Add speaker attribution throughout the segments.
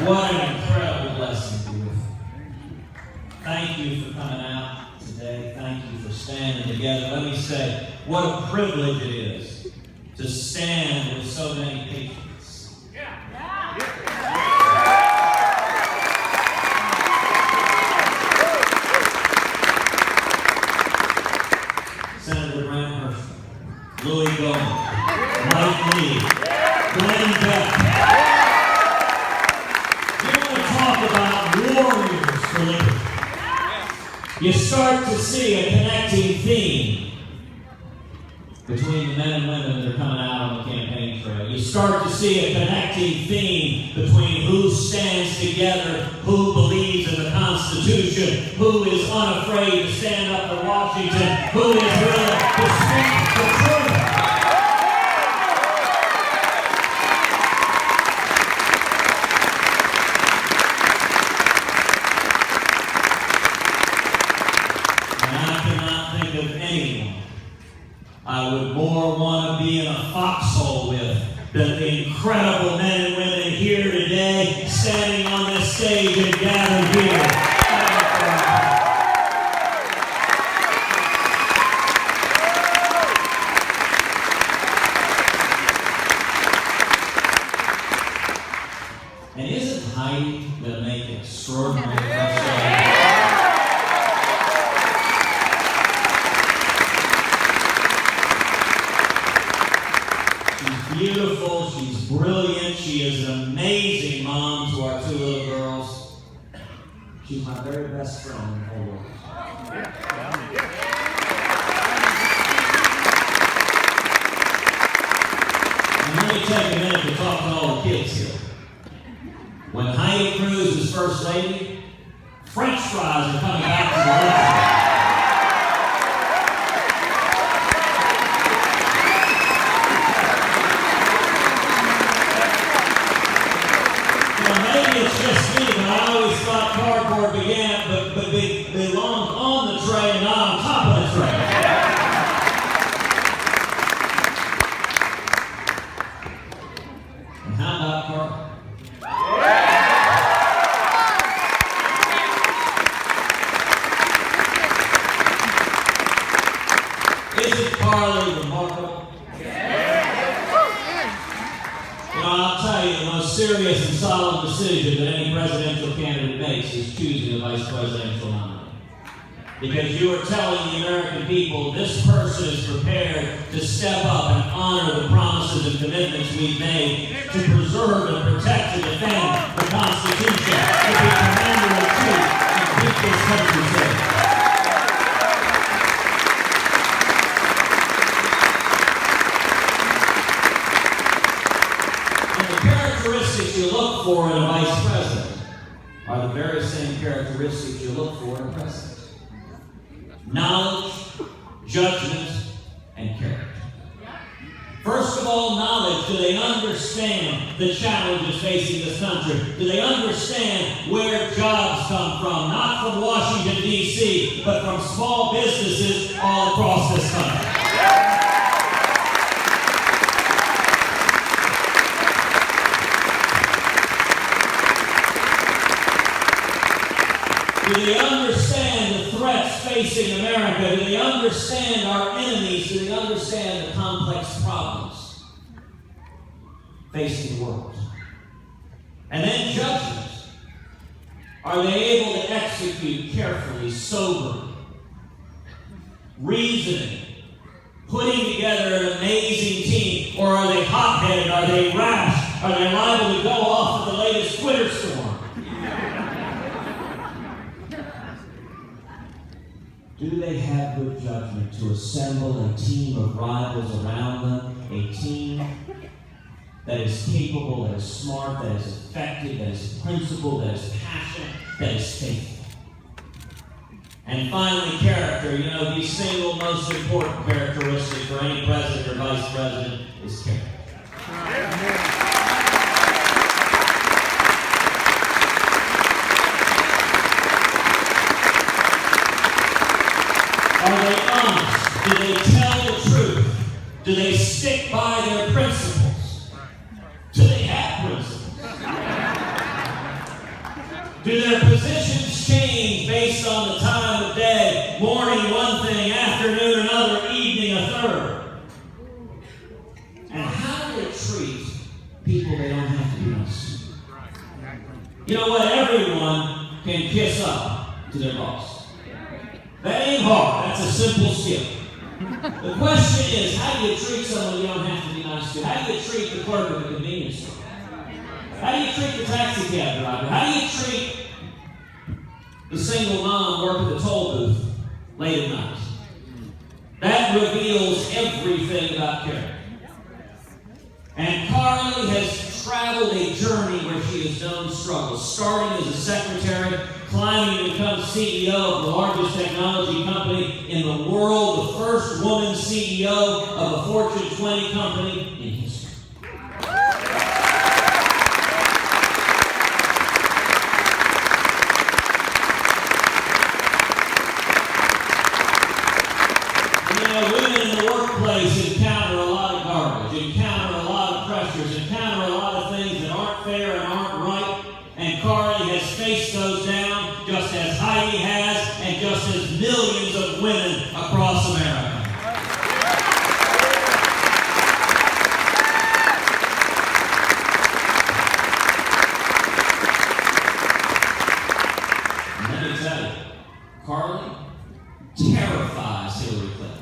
Speaker 1: What an incredible blessing to be with you. Thank you for coming out today. Thank you for standing together. Let me say, what a privilege it is to stand with so many patriots. Senator Grant Herschel, Louis Goldman, Mike Lee, Glenn Beck. You want to talk about warriors for liberty. You start to see a connecting theme between the men and women that are coming out on the campaign trail. You start to see a connecting theme between who stands together, who believes in the Constitution, who is unafraid to stand up for Washington, who is willing to speak the truth. And I cannot think of anyone I would more want to be in a foxhole with than the incredible men and women here today, standing on this stage and gathered here. And isn't Heidi going to make an extraordinary show? Beautiful, she's brilliant, she is an amazing mom to our two little girls. She's my very best friend in the whole world. And let me take a minute to talk to all the kids here. When Heidi Cruz is First Lady, French fries are coming back to the left. It's just me, but I always thought cardboard belonged on the tray and not on top of the tray. And how about cardboard? Isn't Carly remarkable? I'll tell you, the most serious and solemn decision that any presidential candidate makes is choosing a vice presidential nominee. Because you are telling the American people this person is prepared to step up and honor the promises and commitments we've made to preserve and protect and defend the Constitution, to be commander-in-chief and keep this country safe. Characteristics you look for in a vice president are the very same characteristics you look for in a president. Knowledge, judgment, and character. First of all, knowledge. Do they understand the challenges facing this country? Do they understand where jobs come from? Not from Washington, D.C., but from small businesses all across this country. Do they understand the threats facing America? Do they understand our enemies? Do they understand the complex problems facing the world? And then judgment. Are they able to execute carefully, soberly, reasoning, putting together an amazing team? Or are they hot-headed? Are they rash? Are they liable to go off with the latest Twitter storm? Do they have good judgment to assemble a team of rivals around them? A team that is capable, that is smart, that is effective, that is principled, that is passionate, that is faithful. And finally, character. You know, the single most important characteristic for any president or vice president is character. Are they honest? Do they tell the truth? Do they stick by their principles? Do they have principles? Do their positions change based on the time of day? Morning one thing, afternoon another, evening a third. And how do they treat people they don't have to be nice to? You know what? Everyone can kiss up to their boss. That ain't hard. That's a simple skill. The question is, how do you treat someone you don't have to be nice to? How do you treat the clerk at the convenience store? How do you treat the taxi cab driver? How do you treat the single mom working the toll booth late at night? That reveals everything about character. And Carly has traveled a journey where she has known struggle, starting as a secretary, climbing to become CEO of the largest technology company in the world, the first woman CEO of a Fortune 20 company in history. Women in the workplace encounter a lot of garbage, encounter a lot of pressures, encounter a lot of things that aren't fair and aren't right. And Carly has faced those down just as Heidi has and just as millions of women across America. And let me tell you, Carly terrifies Hillary Clinton.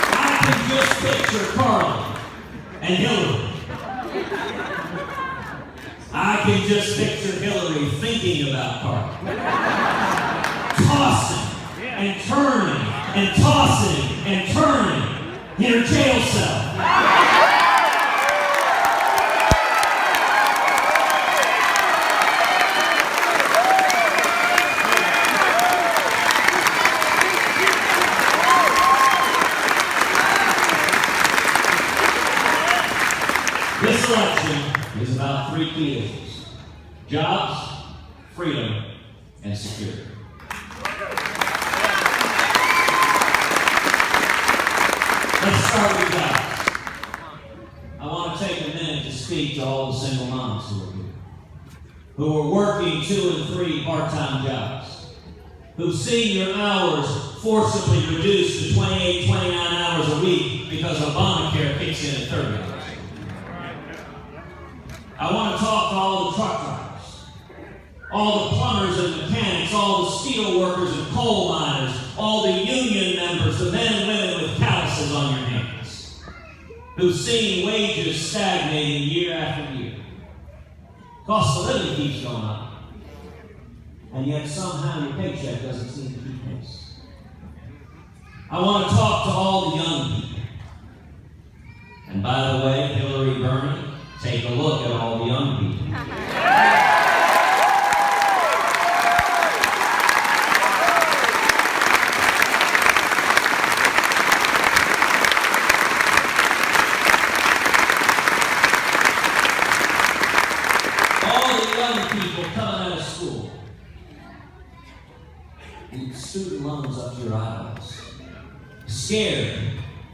Speaker 1: I can just picture Carly and Hillary. I can just picture Hillary thinking about Carly. Tossing and turning and tossing and turning in her jail cell. This election is about three key issues: jobs, freedom, and security. Let's start with jobs. I want to take a minute to speak to all the single moms who are here, who are working 2 and 3 part-time jobs, who've seen your hours forcibly reduced to 28, 29 hours a week because Obamacare kicks in at 30 hours. I want to talk to all the truck drivers, all the plumbers and mechanics, all the steel workers and coal miners, all the union members, the men and women with calluses on your hands, who've seen wages stagnating year after year. Cost of living keeps going up, and yet somehow your paycheck doesn't seem to keep pace. I want to talk to all the young people. And by the way, Hillary, Bernie, take a look at all the young people. All the young people coming out of school. With student loans up to your eyeballs. Scared.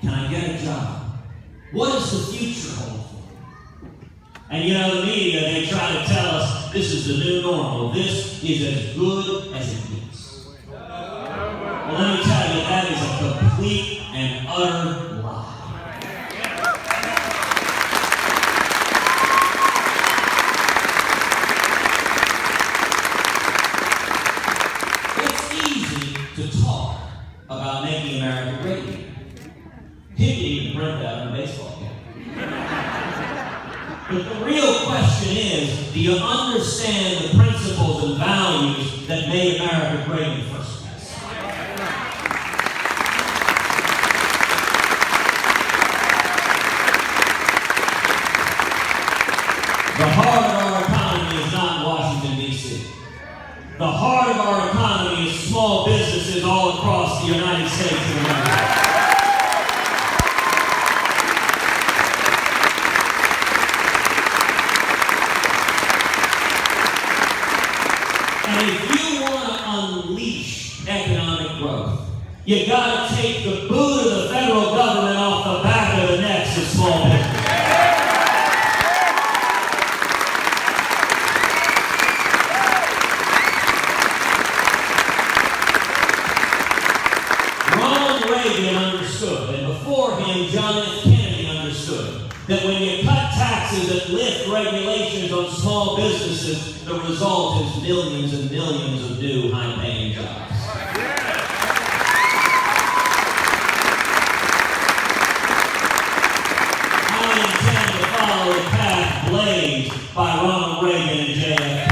Speaker 1: Can I get a job? What does the future hold? And you know, the media, they try to tell us this is the new normal. This is as good as it gets. Well, let me tell you, that is a complete and utter lie. It's easy to talk about making America great again. People even print that on a baseball cap. But the real question is, do you understand the principles and values that made America great in the first place? The heart of our economy is not Washington, D.C. The heart of our economy is small businesses all across the United States of America. And if you want to unleash economic growth, You got to take the boot of the federal government off the back of the necks of small business. Ronald Reagan understood, and before him, John F. Kennedy understood, that when you cut taxes and lift regulations on small businesses, the result is millions and millions of new high-paying jobs. I intend to follow the path blazed by Ronald Reagan and JFK.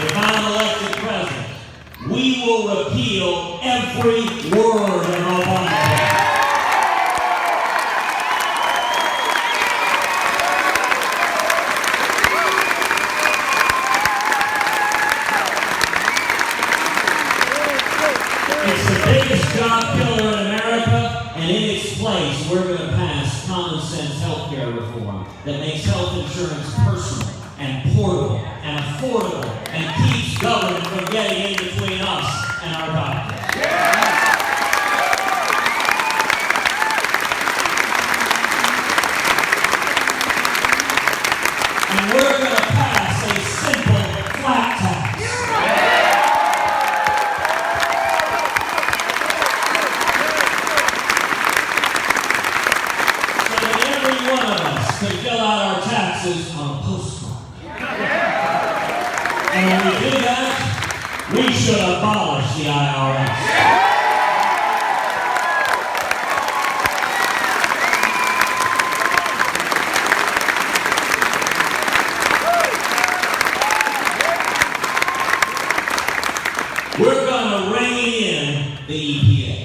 Speaker 1: If I'm elected president, we will repeal every word of Obamacare. It's the biggest job killer in America, and in its place, we're going to pass common sense health care reform that makes health insurance personal and portable and affordable and keeps government from getting in between us and our doctors. And we're going to pass a simple flat tax. So that every one of us can fill out our taxes on a postcard. And when we do that, we should abolish the IRS. We're going to rein in the EPA.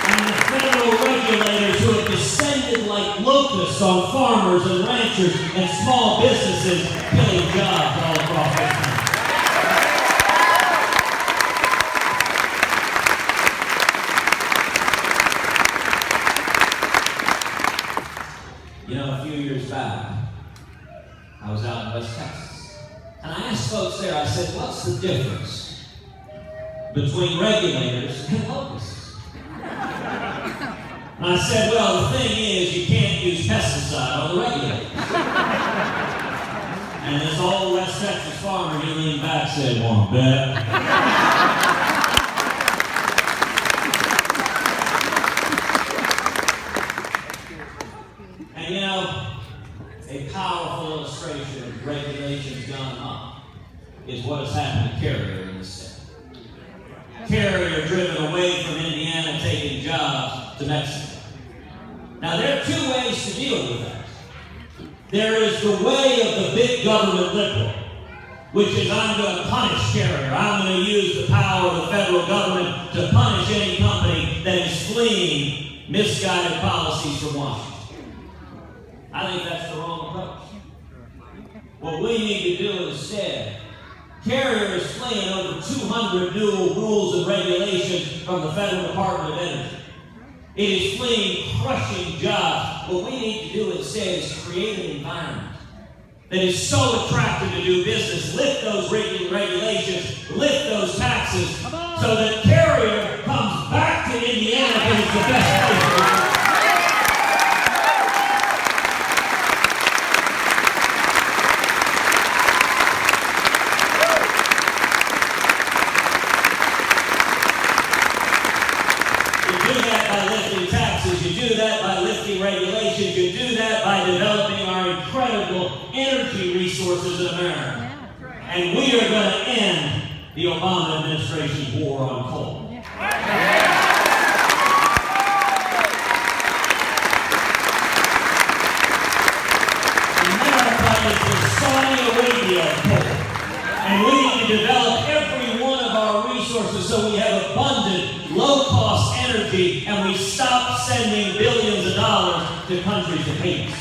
Speaker 1: And the federal regulators who have descended like locusts on farmers and ranchers and small businesses, killing jobs all across this country. You know, a few years back, I was out in West Texas, and I asked folks there, I said, what's the difference between regulators and locusts? And I said, well, the thing is, you can't use pesticide on the regulators. And this old West Texas farmer, he leaned back and said, "Want to bet?" And you know, a powerful illustration of regulations gone up is what has happened to Carrier in this state. Carrier driven away from Indiana, taking jobs to Mexico. Now, there are two ways to deal with that. There is the way of the big government liberal, which is I'm going to punish Carrier. I'm going to use the power of the federal government to punish any company that is fleeing misguided policies from Washington. I think that's the wrong approach. What we need to do instead, Carrier is fleeing over 200 new rules and regulations from the Federal Department of Energy. It is fleeing crushing jobs. What we need to do instead is create an environment that is so attractive to do business, lift those regulations, lift those taxes, so that Carrier comes back to Indiana because it's the best place to work. You do that by lifting regulations. You do that by developing our incredible energy resources in America. And we are going to end the Obama administration's war on coal. America is the Saudi Arabia of coal. And we need to develop every one of our resources so we have abundant, low-cost energy, and we stop sending billions of dollars to countries that hate us.